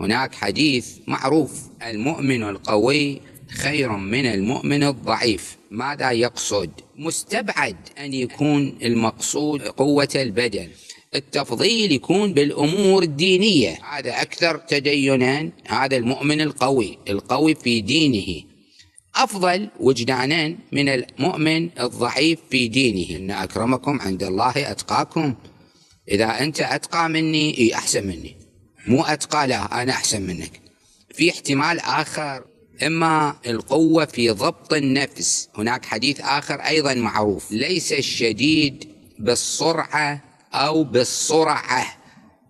هناك حديث معروف: المؤمن القوي خير من المؤمن الضعيف. ماذا يقصد؟ مستبعد أن يكون المقصود قوة البدن، التفضيل يكون بالأمور الدينية، هذا أكثر تدينا، هذا المؤمن القوي في دينه أفضل وجدانا من المؤمن الضعيف في دينه. إن أكرمكم عند الله أتقاكم. إذا أنت أتقى مني أحسن مني، مو أتقى لا أنا أحسن منك. في احتمال آخر، إما القوة في ضبط النفس. هناك حديث آخر أيضا معروف: ليس الشديد بالسرعة أو بالسرعة،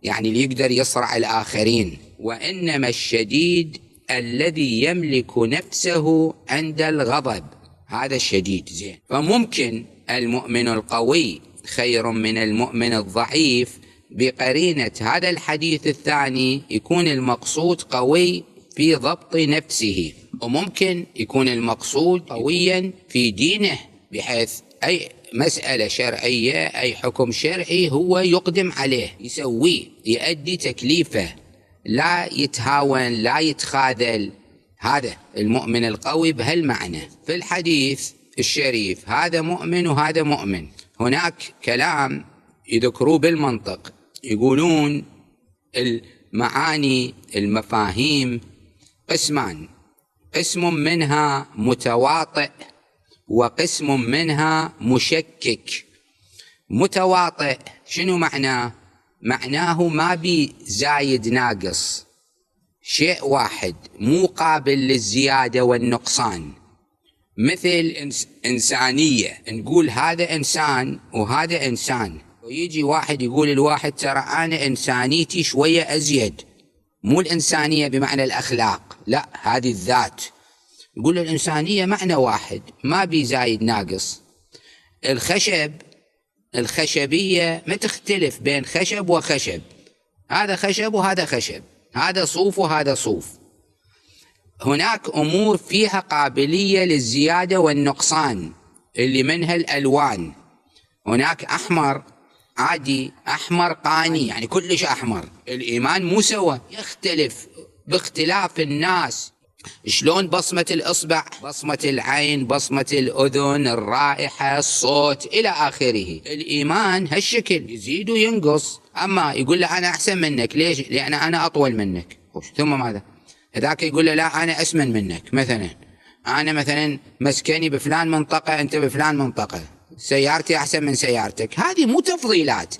يعني اللي يقدر يصرع الآخرين، وإنما الشديد الذي يملك نفسه عند الغضب، هذا الشديد. زين، فممكن المؤمن القوي خير من المؤمن الضعيف بقرينة هذا الحديث الثاني، يكون المقصود قوي في ضبط نفسه، وممكن يكون المقصود قويا في دينه، بحيث أي مسألة شرعية أي حكم شرعي هو يقدم عليه، يسويه، يؤدي تكليفه، لا يتهاون لا يتخاذل. هذا المؤمن القوي بهالمعنى. في الحديث الشريف هذا مؤمن وهذا مؤمن. هناك كلام يذكروه بالمنطق، يقولون المعاني المفاهيم قسمان: قسم منها متواطئ وقسم منها مشكك. متواطئ شنو معناه؟ معناه ما بي زايد ناقص، شيء واحد مو قابل للزيادة والنقصان. مثل إنسانية، نقول هذا إنسان وهذا إنسان، ويجي واحد يقول الواحد ترى أنا إنسانيتي شوية أزيد. مو الإنسانية بمعنى الأخلاق، لا، هذه الذات. يقول الإنسانية معنى واحد ما بي زايد ناقص. الخشبية ما تختلف بين خشب وخشب، هذا خشب وهذا خشب، هذا صوف وهذا صوف. هناك أمور فيها قابلية للزيادة والنقصان، اللي منها الألوان. هناك أحمر عادي، أحمر قاني، يعني كلش أحمر. الإيمان مو سوا، يختلف باختلاف الناس. شلون بصمة الإصبع، بصمة العين، بصمة الأذن، الرائحة، الصوت، إلى آخره. الإيمان هالشكل يزيد وينقص. أما يقول له أنا أحسن منك، ليش؟ لأن أنا أطول منك. ثم ماذا؟ هذاك يقول له لا أنا أسمن منك، مثلا أنا مثلا مسكني بفلان منطقة، أنت بفلان منطقة، سيارتي أحسن من سيارتك. هذه مو تفضيلات.